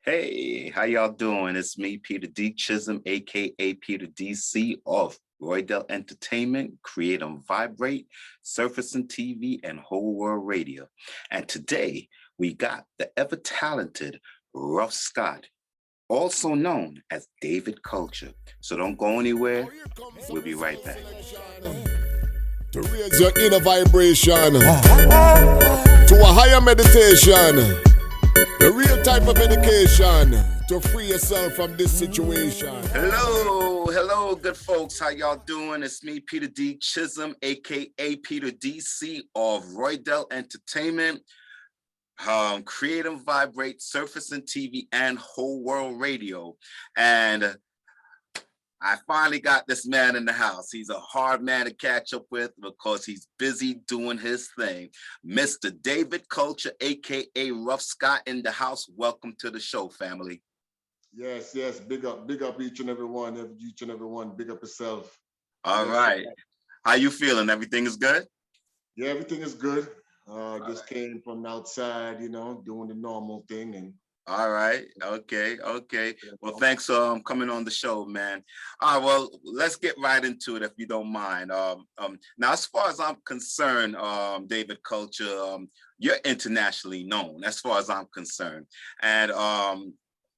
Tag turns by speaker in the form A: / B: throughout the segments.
A: Hey, how y'all doing? It's me, Peter D. Chisholm, aka Peter DC of Roydell Entertainment, Create and Vibrate, Surfacing TV, and Whole World Radio. And today we got the ever talented Ruff Scott, also known as David Culture. So don't go anywhere. We'll be right back.
B: To raise your inner vibration to a higher meditation. The real type of education to free yourself from this situation.
A: Hello, good folks. How y'all doing? It's me, Peter D. Chisholm, aka Peter DC of Roydell Entertainment, Create and Vibrate, Surfacing TV, and Whole World Radio. And I finally got this man in the house. He's a hard man to catch up with because he's busy doing his thing. Mr. David Culture, aka Ruff Scott, in the house. Welcome to the show, family.
B: Yes. Big up each and every one. Big up yourself.
A: All right. How you feeling? Everything is good?
B: Yeah, everything is good. Just came from outside, doing the normal thing. And
A: all right. Okay. Well, thanks for coming on the show, man. All right, well, let's get right into it if you don't mind. Now, as far as I'm concerned, David Culture, you're internationally known as far as I'm concerned. And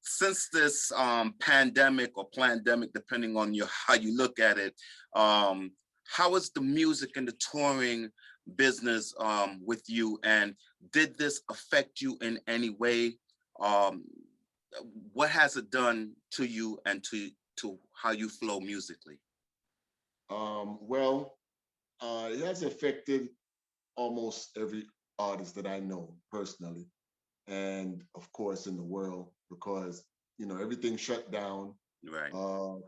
A: since this pandemic or plandemic, depending on how you look at it, how is the music and the touring business with you? And did this affect you in any way? What has it done to you and to how you flow musically?
B: It has affected almost every artist that I know personally, and of course in the world, because everything shut down.
A: Right.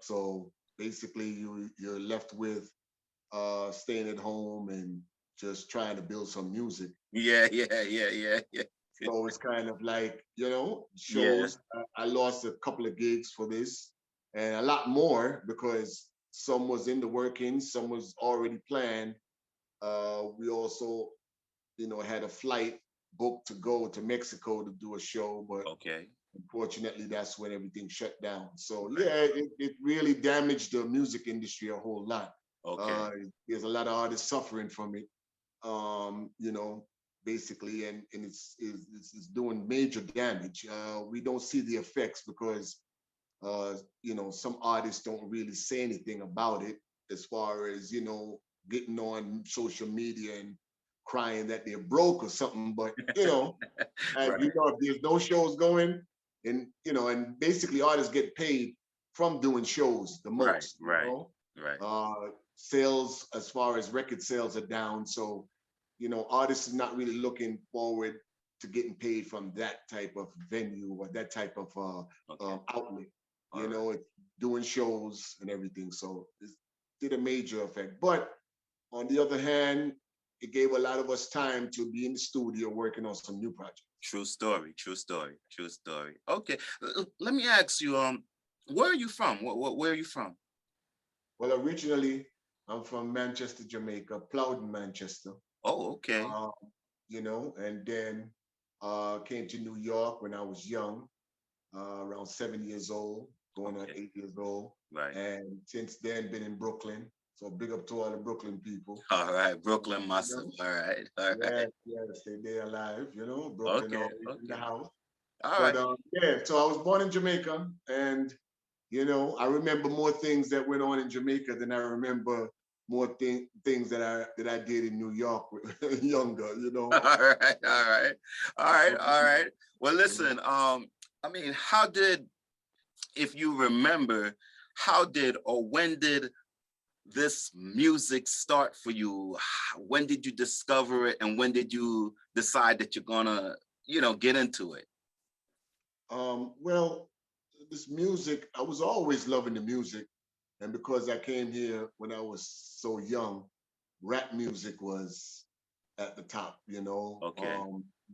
B: So basically, you're left with staying at home and just trying to build some music.
A: Yeah.
B: So it's kind of like, shows.
A: Yeah.
B: I lost a couple of gigs for this and a lot more because some was in the workings, some was already planned. We also, had a flight booked to go to Mexico to do a show, but
A: okay.
B: Unfortunately, that's when everything shut down. So
A: Right.
B: yeah, it really damaged the music industry a whole lot.
A: Okay.
B: There's a lot of artists suffering from it. You know, basically, and it's doing major damage. We don't see the effects because some artists don't really say anything about it as far as getting on social media and crying that they're broke or something. But
A: Right.
B: if there's no shows going, and basically artists get paid from doing shows the
A: Right.
B: most.
A: Right. Right.
B: Sales as far as record sales are down, so artists is not really looking forward to getting paid from that type of venue or that type of outlet. It's doing shows and everything, so it did a major effect. But on the other hand, it gave a lot of us time to be in the studio working on some new projects.
A: True story. Okay. Let me ask you, where are you from? Where are you from?
B: Well, originally, I'm from Manchester, Jamaica, Plowden, Manchester.
A: Oh, okay.
B: Uh, and then came to New York when I was young, around 7 years old, going on 8 years old.
A: Right.
B: And since then, been in Brooklyn. So big up to all the Brooklyn people.
A: All right, Brooklyn muscle. All right.
B: Yes, they alive. Brooklyn
A: Okay.
B: always in the house.
A: All
B: But
A: right.
B: so I was born in Jamaica, and I remember more things that went on in Jamaica than I remember more things that I did in New York younger.
A: All right. Well, listen. I mean, if you remember, how did or when did this music start for you? When did you discover it, and when did you decide that you're gonna, get into it?
B: Well, this music, I was always loving the music. And because I came here when I was so young, rap music was at the top,
A: Okay.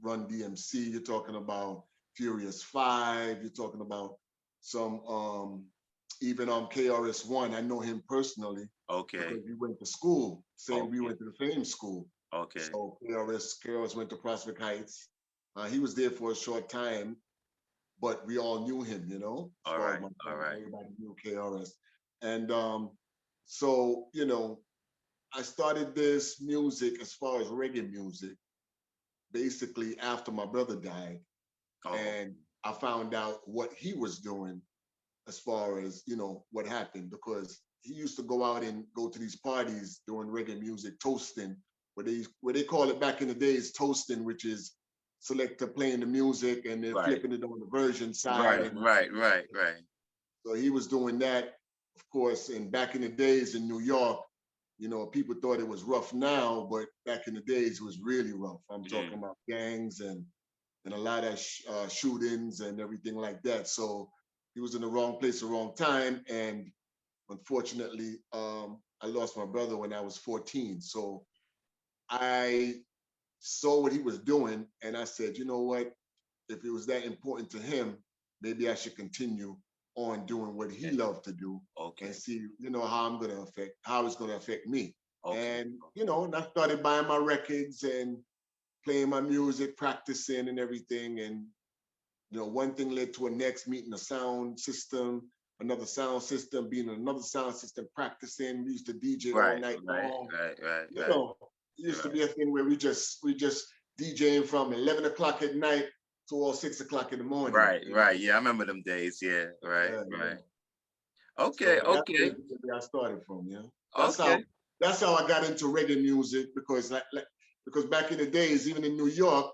B: Run DMC, you're talking about Furious Five, you're talking about some even KRS-One. I know him personally.
A: Okay.
B: Because we went to school.
A: Okay.
B: We went to the same school.
A: Okay.
B: So KRS went to Prospect Heights. He was there for a short time. but we all knew him, you know. As
A: All
B: far as
A: right.
B: my
A: All
B: family,
A: right.
B: everybody knew KRS. And so, you know, I started this music as far as reggae music, basically after my brother died.
A: Oh,
B: And I found out what he was doing as far as, you know, what happened, because he used to go out and go to these parties doing reggae music, toasting, where they call it back in the days toasting, which is selector playing the music and they're
A: right.
B: flipping it on the version side.
A: Right.
B: And
A: Right. Right. Right.
B: so he was doing that, of course. And back in the days in New York, you know, people thought it was rough now, but back in the days it was really rough. I'm talking
A: Mm,
B: about gangs and a lot of shootings and everything like that. So he was in the wrong place, the wrong time, and unfortunately, I lost my brother when I was 14. So I saw what he was doing, and I said, you know what? If it was that important to him, maybe I should continue on doing what he
A: okay.
B: loved to do and
A: Okay.
B: see, you know, how it's gonna affect me.
A: Okay.
B: And you know, and I started buying my records and playing my music, practicing and everything. And you know, one thing led to a next, meeting a sound system, another sound system, being in another sound system, practicing. We used to DJ all
A: Right.
B: night
A: Right.
B: long.
A: Right. Right.
B: You
A: Right.
B: know, it used to
A: Right.
B: be a thing where we just DJing from 11 o'clock at night to all 6 o'clock in the morning.
A: Right.
B: You
A: Right.
B: know,
A: Yeah, I remember them days. Yeah. Right.
B: yeah.
A: Right. Okay.
B: So that's
A: Okay.
B: basically where I started from. Yeah, that's how
A: Okay.
B: that's how I got into reggae music, because because back in the days, even in New York,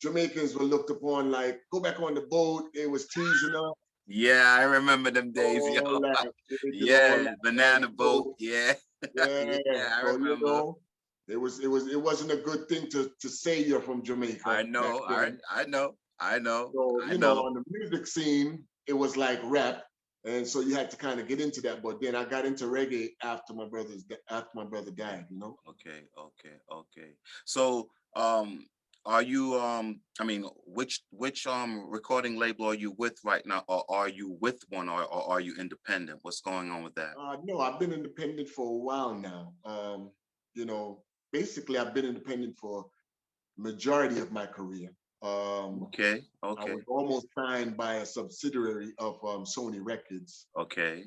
B: Jamaicans were looked upon like, go back on the boat. They was teasing us,
A: Yeah, I remember them days. Yo.
B: all that. They did all
A: Yeah.
B: that on the
A: Banana boat.
B: boat.
A: Yeah.
B: Yeah.
A: Yeah. I
B: So you
A: remember.
B: know, it wasn't a good thing to say you're from
A: I
B: Jamaica back
A: know.
B: then.
A: I know. I know.
B: So,
A: I
B: you know,
A: know.
B: on the music scene, it was like rap. And so you had to kind of get into that. But then I got into reggae after my brother died, you know?
A: Okay, okay, okay. So, are you I mean, which recording label are you with right now, or are you with one, or are you independent? What's going on with that?
B: No, I've been independent for a while now. You know, basically I've been independent for majority of my career. Um,
A: Okay,
B: I
A: okay,
B: was almost signed by a subsidiary of Sony Records,
A: okay.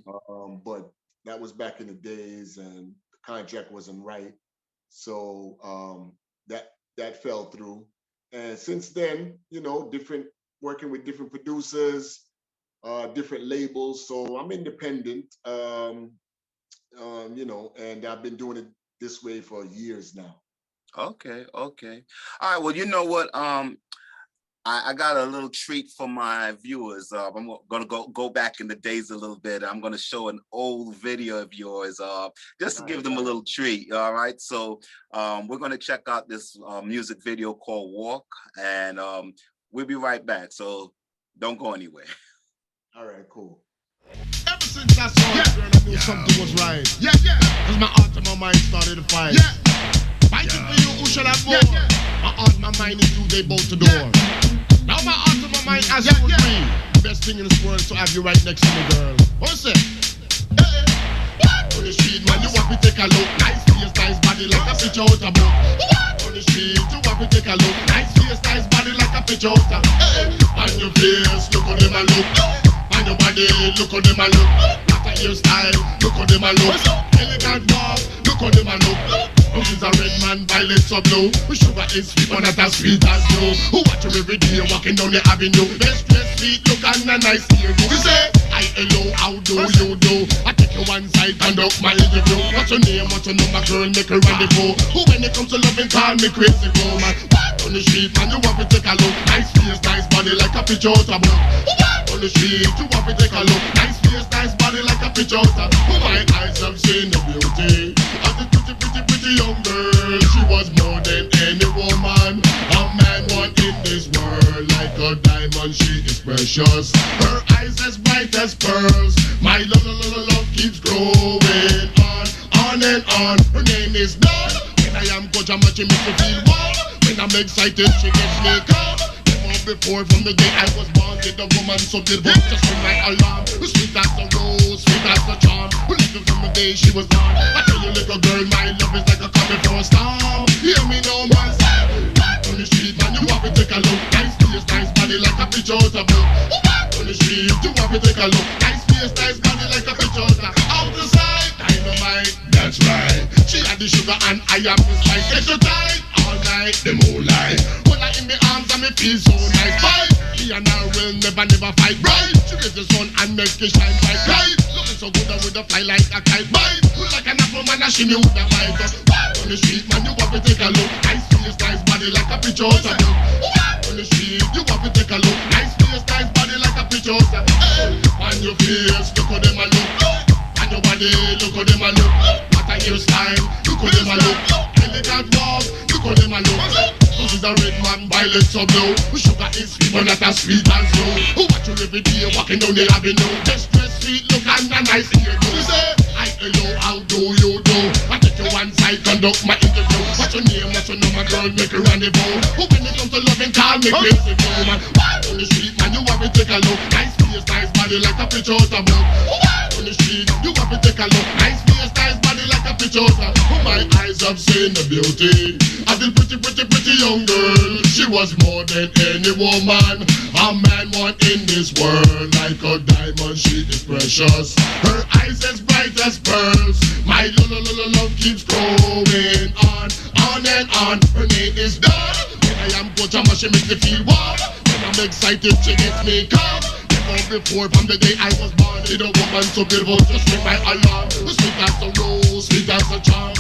B: but that was back in the days, and the contract wasn't right. So that fell through. And since then, you know, different working with different producers, different labels. So I'm independent, you know, and I've been doing it this way for years now.
A: Okay, okay. All right, well, you know what? I got a little treat for my viewers. I'm gonna go back in the days a little bit. I'm gonna show an old video of yours, just to
B: All
A: give
B: right,
A: them a
B: all right.
A: little treat. All right, so we're gonna check out this music video called "Walk," and we'll be right back. So don't go anywhere.
B: All right, cool.
C: Ever since I saw that girl, I knew something was right. Yeah, yeah. Cause my heart and my mind started to fight. Yeah. Fighting for you, who should have more? Yeah, yeah. My heart, my mind, and you, they both adore. Yeah. Now my heart and my mind, as you agree. The best thing in this world is to have you right next to me, girl. What's it? What? On the street, man, you want me take a look. Nice face, nice body, like a picture out a book. What? On the street, you want me take a look. Nice face, nice body, like a picture out a on your face, look on them and look. On your body, look on them and look. Look at your style, look on them and look. Elegant walk, look on them and look. Roses are red man, violets are blue. Sugar is sweet, but not as sweet as you. Who watch you every day walking down the avenue? Best dressed sweet, look and a nice ear. You say, hi, hello, how do you do? I take you one side, conduct my interview. What's your name, what's your number, girl, make a rendezvous. Who when it comes to loving, call me crazy woman. What? On the street, man, you want to take a look. Nice face, nice body, like a picture out a book. What? On the street, you want to take a look. Nice face, nice body, like a picture out a book. My eyes have seen the beauty of the pretty young girl. She was more than any woman a man want in this world. Like a diamond, she is precious. Her eyes as bright as pearls. My love keeps growing on and on. Her name is Dawn. When I am good, she makes me feel warm. When I'm excited, she gets me calm. Before from the day I was born, did a woman so beautiful, just ring my alarm. Sweet as a rose, sweet as a charm. Little from the day she was born. I tell you, little girl, my love is like a coming for a storm. Hear me now, man, say, on the street, man, you want to take a look. Nice face, nice body, like a picture out of book. on the street, you want to take a look. Nice face, nice body like a picture. Out the side, dynamite, that's right. She had the sugar and I am the spice. Extra tight, all night, the moonlight. Hold her in my arms and me feel so nice. Fight, me and her will never fight. Right, she raise the sun and make it shine bright. Right, looking so good with a fly like a kite. Right, look like an apple man and she me with a bite. On the street, man, you want to take a look. Nice face, nice body like a picture. On the street, you want to take a look. Nice face, nice body like a picture. Hey, on your face, look how them a look. On your body, look how them a look. What a hairstyle, look how them a look. Elegant walk, look how them a look. This is a red man, violet so blue. Sugar is sweet, but not as sweet as you. Who watch you every day walking down the avenue? Just dress sweet, look and a nice ear. You say, I hello, how do you do? I take you one side, conduct my interview. What's your name, what's your number, girl, make a rendezvous. Who when it comes to loving, call me crazy woman. Why on the street, man, you want me take a look. Nice face, nice body like a picture out of book. Why on the street, you want me take a look. Nice face, nice body like a picture out of book. My eyes have seen the beauty of the pretty young girl. She was more than any woman a man want in this world. Like a diamond, she is precious. Her eyes as bright as pearls. My love keeps growing on and on. Her name is Dawn. When I am good, she makes me feel warm. When I'm excited, she gets me calm. Before, from the day I was born, it a woman so beautiful, just ring my alarm. Sweet as a rose, sweet as a charm.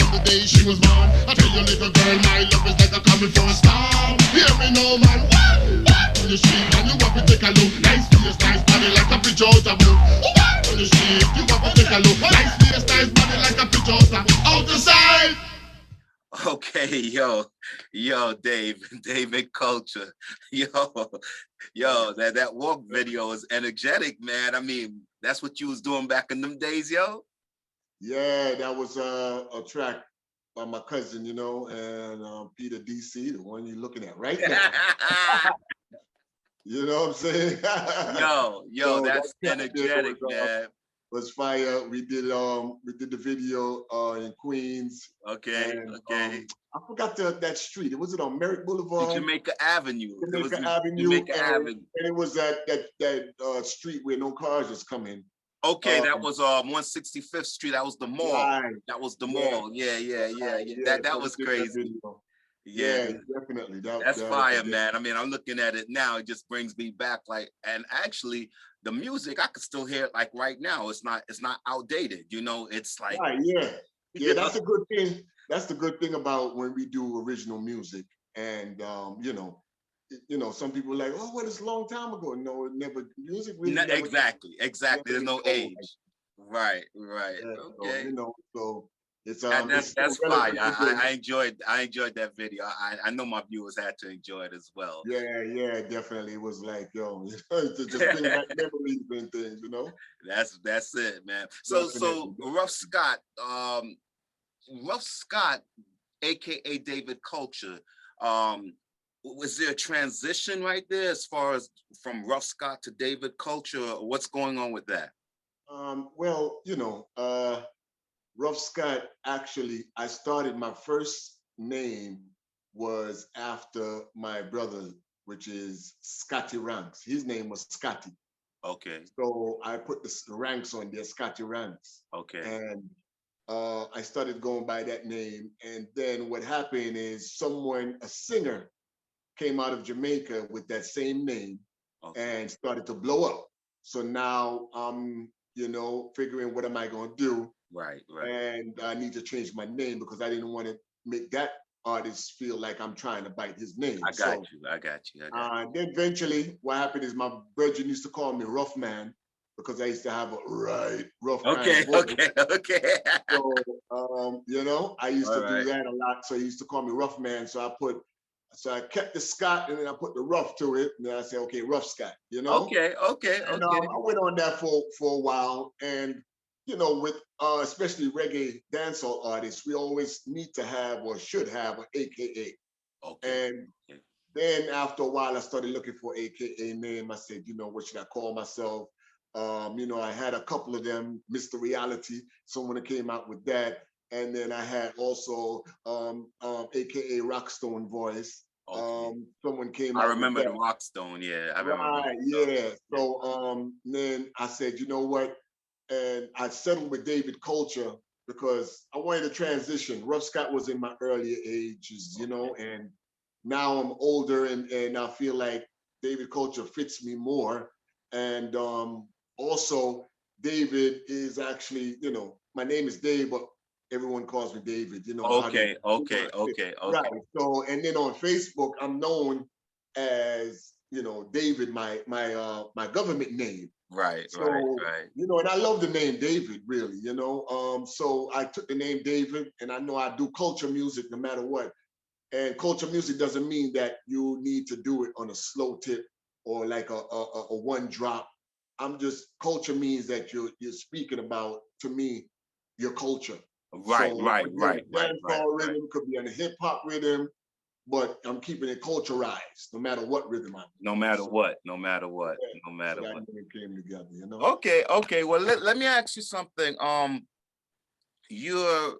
C: From the day she was born, I tell you, little girl, my love is like a coming from a star. Hear me now, man. What? On the street, and you want to take a look. Nice face, nice body like a picture out of book. What? On the street, you want to take a look. Nice face, nice body like a picture out the side.
A: Okay, yo, David Culture, yo, that walk video is energetic, man. I mean, that's what you was doing back in them days, yo.
B: Yeah, that was a track by my cousin, you know, and Peter DC, the one you're looking at right now. You know what I'm saying?
A: Yo,
B: So
A: that's
B: that track there
A: energetic, man.
B: was fire. We did the video in Queens.
A: Okay,
B: And,
A: okay.
B: I forgot that street. Was it on Merrick Boulevard?
A: Jamaica Avenue.
B: Jamaica Avenue.
A: Jamaica Avenue.
B: And it was that street where no cars was coming.
A: Okay, that was 165th Street. That was the mall.
B: Right.
A: That was the mall. Yeah. That was crazy.
B: Yeah, definitely.
A: That's fire, man. I mean, I'm looking at it now. It just brings me back, like, and actually, the music I could still hear it like right now. It's not outdated. You know, it's like
B: right. Yeah. That's a good thing. That's the good thing about when we do original music, and you know, some people are like, oh, well, it's a long time ago. No, it never. Music really never,
A: exactly. There's no age. Right.
B: Yeah,
A: Okay.
B: So it's
A: that's fine. I enjoyed that video. I know my viewers had to enjoy it as well.
B: Yeah, definitely. It was like, yo, to just bring back memories and things, you know.
A: That's it, man. So Rough Scott, aka David Culture. Was there a transition right there as far as from Rough Scott to David Culture? What's going on with that?
B: Well, you know, Rough Scott, actually, I started, my first name was after my brother, which is Scotty Ranks. His name was Scotty.
A: Okay.
B: So I put the ranks on there, Scotty Ranks.
A: Okay.
B: And I started going by that name. And then what happened is a singer came out of Jamaica with that same name and started to blow up. So now I'm, figuring what am I going to do?
A: Right.
B: And I need to change my name because I didn't want to make that artist feel like I'm trying to bite his name.
A: I got you.
B: Then eventually what happened is my brethren used to call me Rough Man because I used to have a rough kind of voice.
A: Okay.
B: So, I used to do that a lot. So he used to call me Rough Man. So I kept the Scott and then I put the rough to it. And then I said, okay, Rough Scott,
A: Okay.
B: And I went on that for a while. And, with especially reggae dancehall artists, we always need to have or should have an AKA.
A: Okay.
B: And then after a while, I started looking for AKA name. I said, what should I call myself? I had a couple of them, Mr. Reality, someone that came out with that. And then I had also AKA Rockstone Voice.
A: Okay.
B: Someone came
A: I
B: out with
A: remember the
B: that.
A: Rockstone. Yeah, I remember
B: Right,
A: Rockstone.
B: yeah. So then I said, you know what? And I settled with David Culture because I wanted to transition. Rough Scott was in my earlier ages, you
A: Okay.
B: know, and now I'm older and I feel like David Culture fits me more. And also David is actually, you know, my name is Dave, but everyone calls me David, you know, how they
A: Okay. Okay. Okay.
B: right.
A: Okay.
B: So and then on Facebook, I'm known as, you know, David, my government name.
A: Right. Right.
B: So,
A: Right.
B: you know, and I love the name David, really, you know. So I took the name David, and I know I do culture music no matter what. And culture music doesn't mean that you need to do it on a slow tip or like a one drop. I'm just culture means that you're speaking about, to me, your culture.
A: Right.
B: So it
A: Right.
B: could be on
A: Right.
B: a
A: Right. Right.
B: dancehall
A: Right.
B: rhythm, could be on a hip hop rhythm, but I'm keeping it culturized no matter what rhythm I'm
A: No
B: in.
A: matter
B: So
A: what. No matter what.
B: yeah,
A: No
B: so
A: matter
B: that
A: what.
B: name came together, you know.
A: Okay. Okay. Well, let me ask you something. Your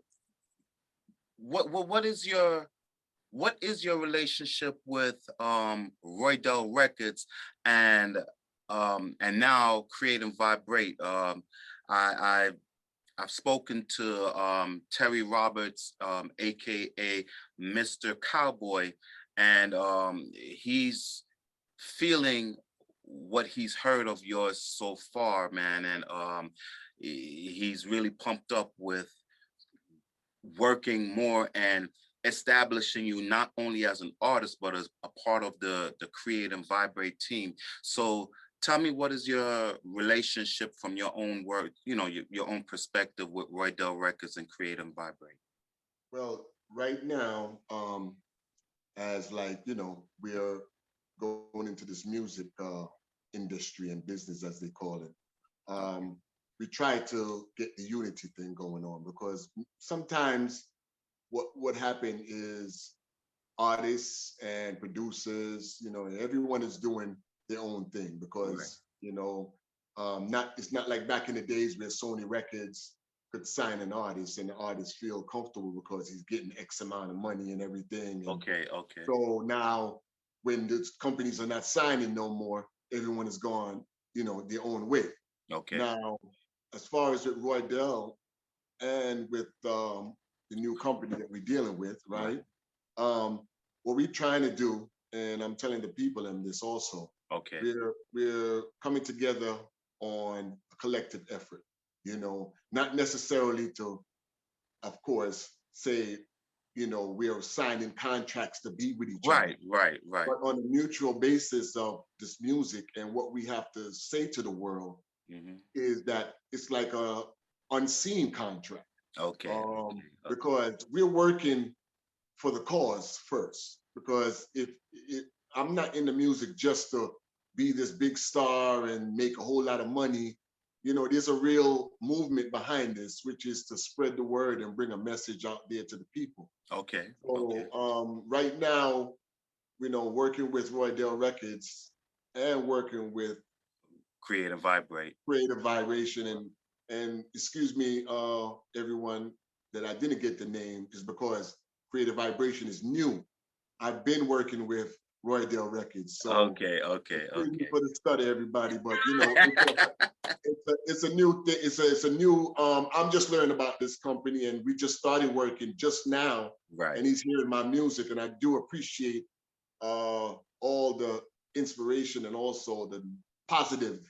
A: what is your relationship with Roydell Records and now Create and Vibrate? I I've spoken to Terry Roberts, aka Mr. Cowboy, and he's feeling what he's heard of yours so far, man, and he's really pumped up with working more and establishing you not only as an artist but as a part of the Create and Vibrate team. So tell me, what is your relationship from your own work, you know, your own perspective with Roydell Records and Create and Vibrate?
B: Well, right now, as like, you know, we're going into this music industry and business as they call it.
A: Okay.
B: We try to get the unity thing going on because sometimes what happened is artists and producers, you know, everyone is doing their own thing
A: Right.
B: because, you know, not it's not like back in the days where Sony Records could sign an artist and the artist feel comfortable because he's getting X amount of money and everything. And
A: Okay. Okay.
B: so now when the companies are not signing no more, everyone is gone, you know, their own way.
A: Okay.
B: Now, as far as with Roydell and with the new company that we're dealing with,
A: Right.
B: right? What we're trying to do, and I'm telling the people in this also,
A: Okay.
B: we're coming together on a collective effort. You know, not necessarily to, of course, say, you know, we are signing contracts to be with each other,
A: Right. Right. Right.
B: but on a mutual basis of this music and what we have to say to the world
A: Hmm.
B: is that it's like a unseen contract,
A: Okay. Okay. Okay.
B: because we're working for the cause first. Because if I'm not in the music just to be this big star and make a whole lot of money, you know, there's a real movement behind this, which is to spread the word and bring a message out there to the people.
A: Okay. Okay.
B: So right now, you know, working with Roydell Records and working with
A: Create and Vibrate.
B: Creative Vibration and excuse me, everyone that I didn't get the name is because Creative Vibration is new. I've been working with Roydell Records, so
A: Okay. Okay.
B: excuse me
A: Okay.
B: for the study, everybody. But you know, it's a new thing. It's a new. I'm just learning about this company, and we just started working just now.
A: Right.
B: And he's hearing my music, and I do appreciate all the inspiration and also the positive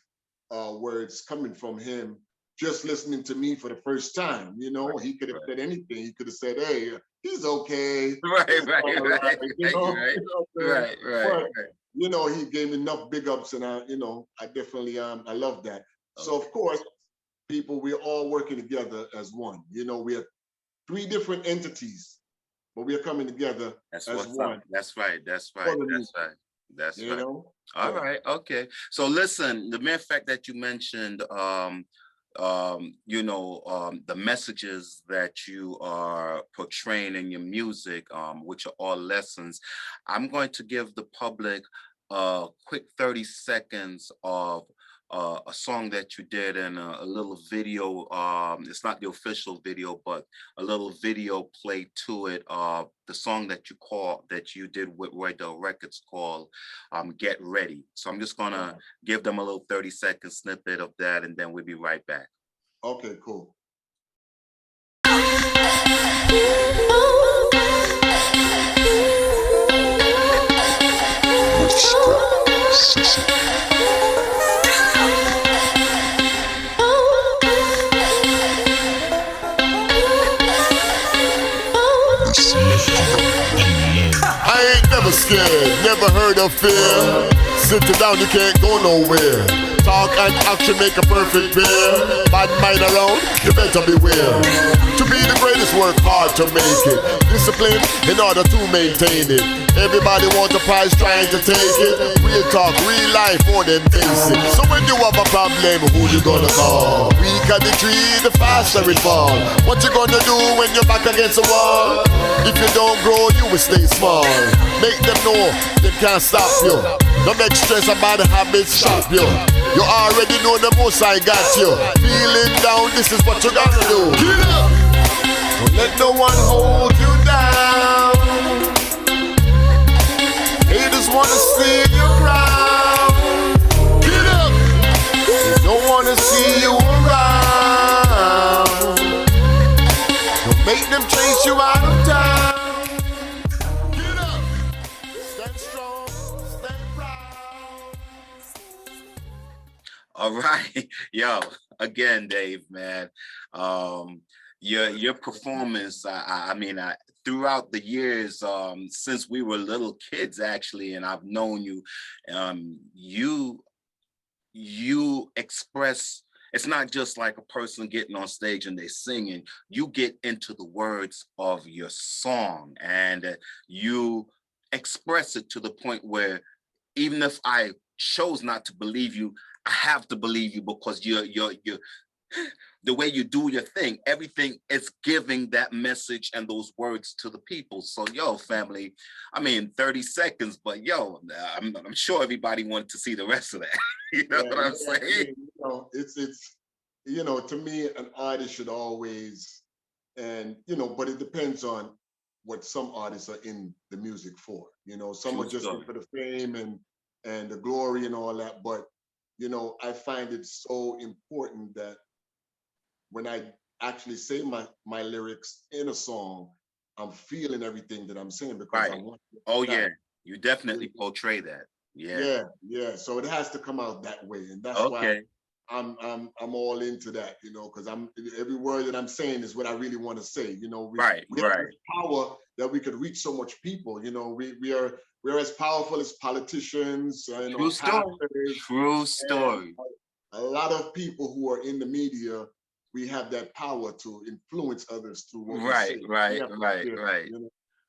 B: words coming from him. Just listening to me for the first time, you know,
A: Right.
B: he could have
A: Right.
B: said anything. He could have said, "Hey, he's okay,
A: Right,
B: he's
A: right,
B: all right,"
A: right,
B: you
A: right,
B: know,
A: right,
B: you know what I'm saying?
A: right, right,
B: But
A: right.
B: you know, he gave me enough big ups, and I, you know, I definitely I love that. So
A: Okay,
B: of course, people, we're all working together as one. You know, we are three different entities, but we are coming together
A: that's
B: as
A: what's up.
B: one
A: That's right. That's
B: for
A: right.
B: the
A: That's
B: music.
A: right. That's
B: You
A: right.
B: know,
A: All
B: yeah.
A: right. Okay. So listen, the mere fact that you mentioned, the messages that you are portraying in your music, which are all lessons, I'm going to give the public a quick 30 seconds of a song that you did and a little video. It's not the official video, but a little video played to it. The song that you did with Roy Del Records called "Get Ready." So I'm just gonna give them a little 30-second snippet of that, and then we'll be right back.
B: Okay, cool. I ain't never scared, never heard of fear. Sitting down, you can't go nowhere. Talk and action make a perfect pair. Bad mind around, you better beware. To be the greatest, work hard to make it. Discipline in order to maintain it. Everybody wants a prize trying to take it. Real talk, real life, more than basic. So when you have a problem, who you gonna call? Weaker the tree, the faster it fall. What you gonna do when you're back against the wall? If you don't grow, you will stay small. Make them know they can't stop you. Don't make stress about the habits stop you. You already know the most I got you. Feeling down, this is what you gotta do. Get up! Don't let no one hold you down. Haters wanna see you proud. Get up! They don't wanna see you around. Don't make them chase you out of town. Get up! Stand strong, stand proud.
A: All right, yo, again, Dave, man. Your performance, I mean, throughout the years, since we were little kids, actually, and I've known you, you express. It's not just like a person getting on stage and they singing. You get into the words of your song, and you express it to the point where even if I chose not to believe you, I have to believe you because you're the way you do your thing, everything is giving that message and those words to the people. So, yo, family, I mean, 30 seconds, but yo, I'm sure everybody wanted to see the rest of that. You know what I'm saying?
B: You know, it's to me, an artist should always, and but it depends on what some artists are in the music for. Some are just for the fame and the glory and all that. But I find it so important that when I actually say my lyrics in a song, I'm feeling everything that I'm saying because I want to.
A: Oh yeah, you definitely portray that. Yeah.
B: Yeah. So it has to come out that way, and that's why I'm all into that, because every word that I'm saying is what I really want to say. We have this power that we could reach so much people. We're as powerful as politicians.
A: True story. True story.
B: A lot of people who are in the media, we have that power to influence others through what we say.
A: Right.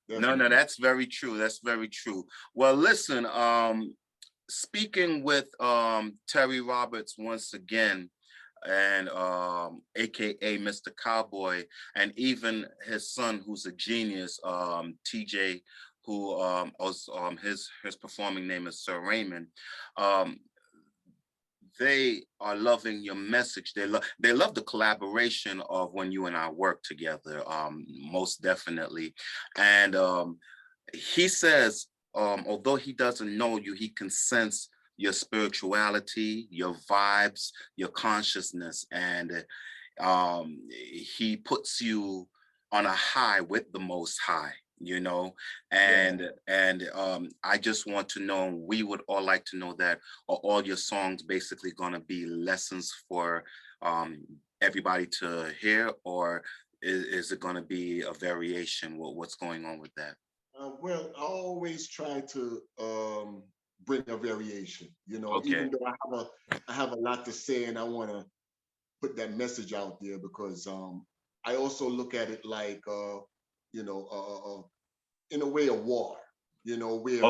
A: No, that's very true. That's very true. Well, listen, speaking with Terry Roberts once again, and AKA Mr. Cowboy, and even his son, who's a genius, TJ, who his performing name is Sir Raymond. They are loving your message. They love the collaboration of when you and I work together, most definitely. And he says, although he doesn't know you, he can sense your spirituality, your vibes, your consciousness, and he puts you on a high with the Most High. And I just want to know, we would all like to know that, are all your songs basically going to be lessons for everybody to hear, or is it going to be a variation? What's going on with that?
B: Well, I always try to bring a variation, even though I have a lot to say and I want to put that message out there, because I also look at it like in a way of war, where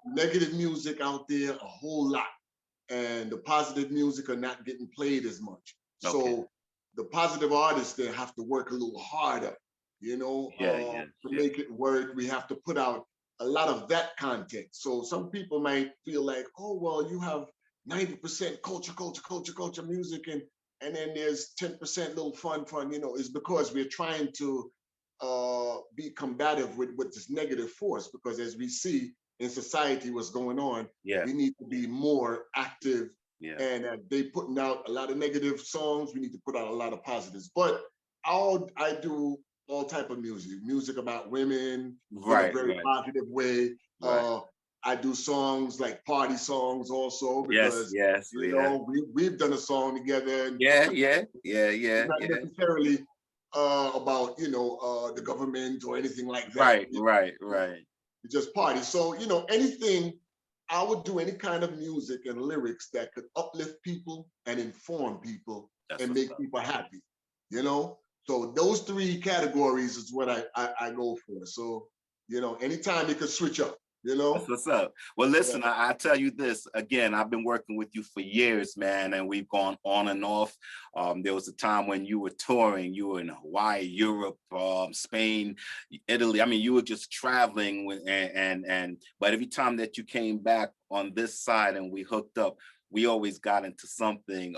B: negative music out there a whole lot, and the positive music are not getting played as much. So the positive artists, they have to work a little harder, to make it work. We have to put out a lot of that content. So some people might feel like, oh, well, you have 90% culture music, and then there's 10% little fun, is because we're trying to be combative with this negative force, because as we see in society what's going on,
A: Yeah.
B: we need to be more active.
A: Yeah.
B: And they putting out a lot of negative songs. We need to put out a lot of positives. But I do all type of music about women in a very positive way.
A: Right.
B: I do songs like party songs also, because
A: Yes.
B: we've done a song together. And
A: Yeah.
B: not necessarily about the government or anything like that.
A: Right.
B: We just party. So anything, I would do any kind of music and lyrics that could uplift people and inform people and make people happy. So those three categories is what I go for. So anytime you could switch up.
A: That's what's up. Well, listen, I tell you this again. I've been working with you for years, man, and we've gone on and off. There was a time when you were touring. You were in Hawaii, Europe, Spain, Italy. I mean, you were just traveling but every time that you came back on this side and we hooked up, we always got into something.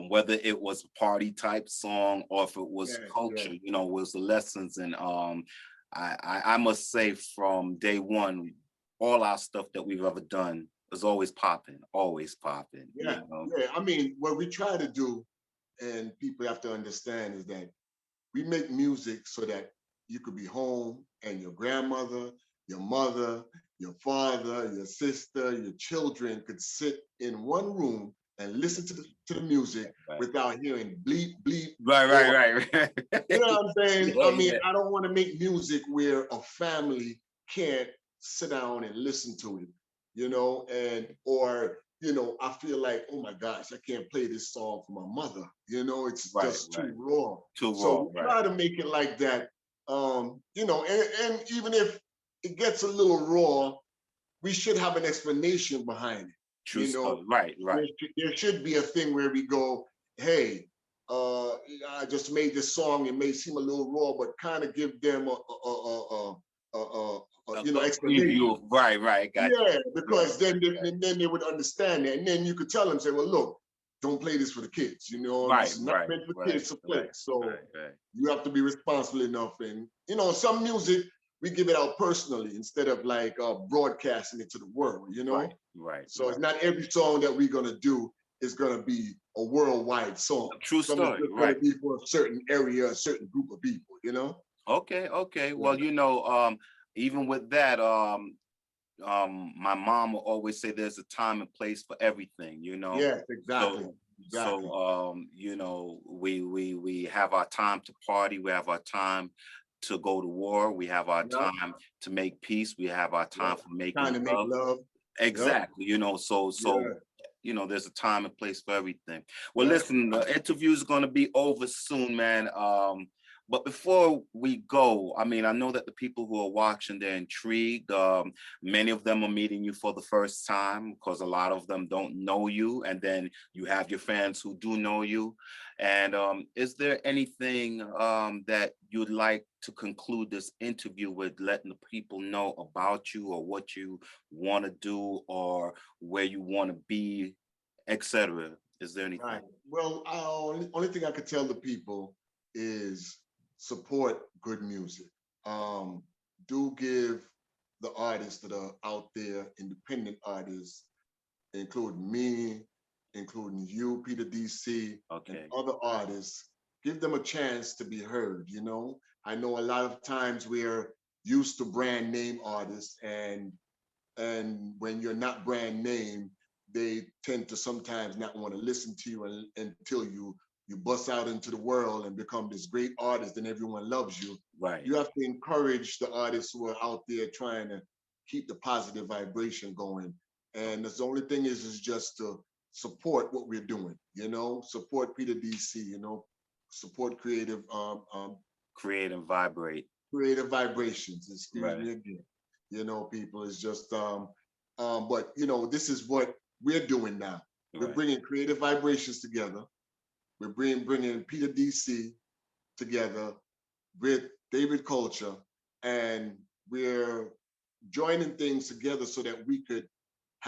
A: Whether it was a party type song or if it was culture, was the lessons. And I must say, from day one, all our stuff that we've ever done is always popping.
B: Yeah. I mean, what we try to do, and people have to understand, is that we make music so that you could be home and your grandmother, your mother, your father, your sister, your children could sit in one room and listen to the music without hearing bleep, bleep.
A: Right.
B: You know what I'm saying? I mean, I don't want to make music where a family can't sit down and listen to it, or I feel like, oh my gosh, I can't play this song for my mother. It's just too raw. So we try to make it like that. And even if it gets a little raw, we should have an explanation behind it.
A: True story. Right.
B: There should be a thing where we go, hey, I just made this song. It may seem a little raw, but kind of give them explanation.
A: Right. Gotcha.
B: Because then they would understand that, and then you could tell them, say, well, look, don't play this for the kids. It's not meant for kids to play. So you have to be responsible enough. And some music, we give it out personally instead of like broadcasting it to the world,
A: Right.
B: So it's not every song that we're going to do is going to be a worldwide song.
A: True story.
B: It's going to be for a certain area, a certain group of people,
A: Okay. Well, even with that, my mom will always say there's a time and place for everything,
B: Yes, exactly.
A: So we have our time to party, we have our time to go to war, we have our time to make peace, we have our time for making love. Exactly. So there's a time and place for everything. Well, listen, the interview is going to be over soon, man. But before we go, I mean, I know that the people who are watching, they're intrigued. Many of them are meeting you for the first time because a lot of them don't know you. And then you have your fans who do know you. And is there anything that you'd like to conclude this interview with, letting the people know about you or what you want to do or where you want to be, etc.? Is there anything?
B: Right. Well, only thing I could tell the people is support good music. Do give the artists that are out there, independent artists, including me, including you, Peter DC, and other artists, give them a chance to be heard. I know a lot of times we're used to brand name artists, and when you're not brand name, they tend to sometimes not want to listen to you until you bust out into the world and become this great artist and everyone loves you.
A: Right.
B: You have to encourage the artists who are out there trying to keep the positive vibration going. And the only thing is just to support what we're doing, support Peter DC, support creative
A: create and vibrate.
B: Creative vibrations, excuse me again. People, is just but this is what we're doing now. We're bringing creative vibrations together. We're bringing Peter DC together with David Culture, and we're joining things together so that we could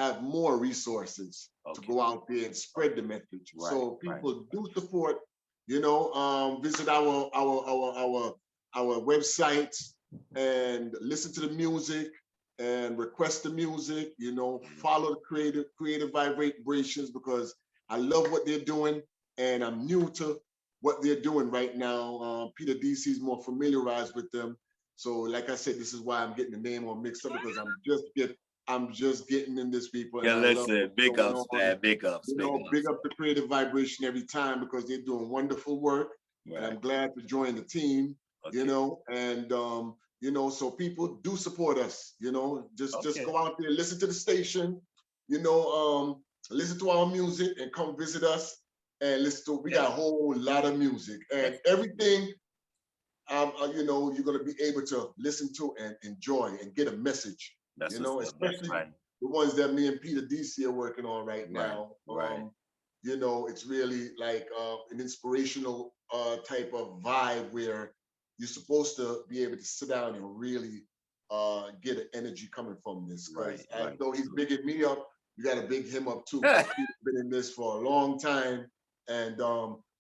B: have more resources to
A: Okay.
B: go out there and spread the message.
A: Right,
B: So
A: right.
B: people do support, visit our website and listen to the music and request the music, follow the creative vibrations, because I love what they're doing and I'm new to what they're doing right now. Peter DC is more familiarized with them. So like I said, this is why I'm getting the name all mixed up, because I'm just getting in this, people.
A: Yeah,
B: And I love
A: listen,
B: what's
A: big
B: going
A: ups,
B: on.
A: man. Big ups.
B: Big up the creative vibration every time, because they're doing wonderful work. And
A: Right.
B: I'm glad to join the team,
A: Okay.
B: and so people do support us, just
A: Okay.
B: go out there, listen to the station, listen to our music and come visit us and listen to, we got a whole lot of music and everything, you're going to be able to listen to and enjoy and get a message,
A: That's what's up. That's
B: especially
A: right.
B: the ones that me and Peter DC are working on right now.
A: Right.
B: It's really like an inspirational type of vibe where you're supposed to be able to sit down and really get an energy coming from this. Because though he's bigging me up, you got to big him up too. Because Peter's been in this for a long time, and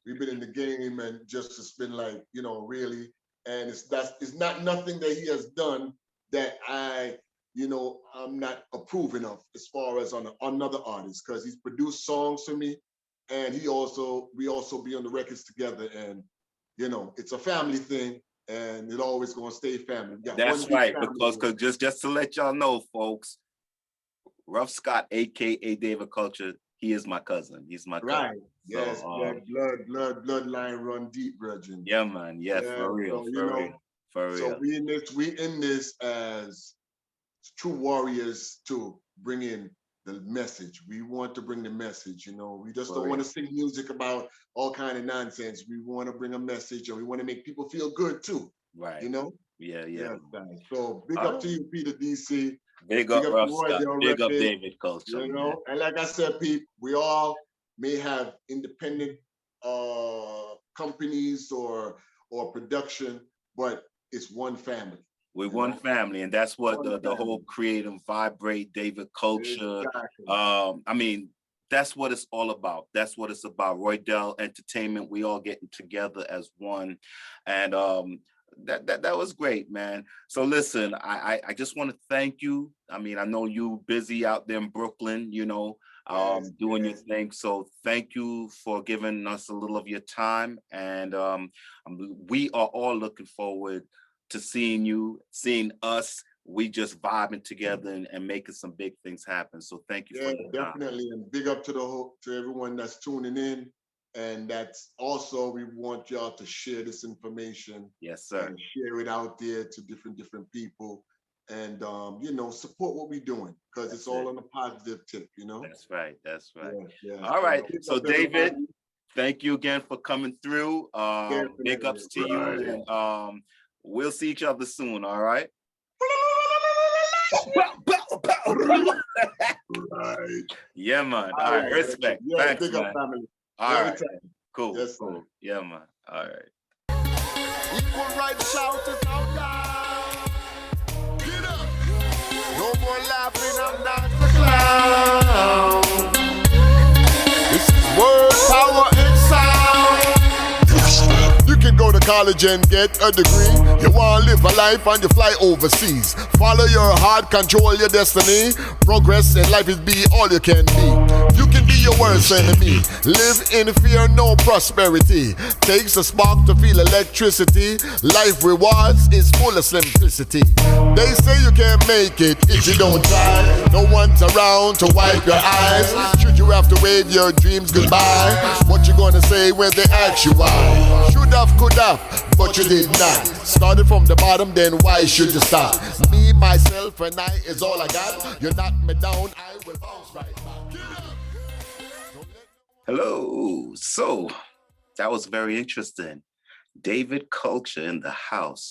B: we've been in the game, and just it's been like, really, and it's not nothing that he has done that I'm not approving of as far as on another artist, because he's produced songs for me, and we also be on the records together, and it's a family thing, and it always gonna stay family.
A: That's right, because just to let y'all know, folks, Rough Scott, aka David Culture, he is my cousin. He's my cousin.
B: Right. Yes,
A: So,
B: bloodline run deep, Virgin.
A: yeah, man. Yeah, for real, for real.
B: So we in this as true warriors to bring in the message. We want to bring the message, we just don't want to sing music about all kind of nonsense. We want to bring a message, and we want to make people feel good too.
A: Right. Yeah.
B: So big up to you, Peter DC.
A: Big up Rough Scott. Big up David Culture.
B: And like I said, Pete, we all may have independent companies or production, but it's one family.
A: We're one family, and that's what the whole Create and Vibrate David Culture. Exactly. That's what it's all about. That's what it's about. Roydell Entertainment. We all getting together as one, and that was great, man. So listen, I just want to thank you. I know you busy out there in Brooklyn, doing your thing. So thank you for giving us a little of your time, and we are all looking forward to seeing you, seeing us. We just vibing together and making some big things happen. So thank you for your
B: definitely, and big up to everyone that's tuning in. And that's also, we want y'all to share this information.
A: Yes, sir.
B: And share it out there to different people, and support what we're doing, because it's all on a positive tip.
A: That's right.
B: Yeah.
A: All right. So David, thank you again for coming through. Big ups to you, and we'll see each other soon. All right. Yeah, man. All right. Respect. Thanks,
B: big up,
A: man.
B: family.
A: All right. Cool.
B: Yes,
A: cool. Yeah, man. All right.
C: Equal rights shout it out loud. Get up. No more laughing, I'm not the clown. This is word, power, and sound. You can go to college and get a degree. You want to live a life and you fly overseas. Follow your heart, control your destiny. Progress in life is be all you can be. You can be your worst enemy. Live in fear, no prosperity. Takes a spark to feel electricity. Life rewards is full of simplicity. They say you can't make it if you don't try. No one's around to wipe your eyes. Should you have to wave your dreams goodbye? What you gonna say when they ask you why? Should have, could have, but you did not. Started from the bottom, then why should you stop? Me, myself, and I is all I got. You knock me down, I will bounce right back.
A: Hello. So that was very interesting. David Culture in the house.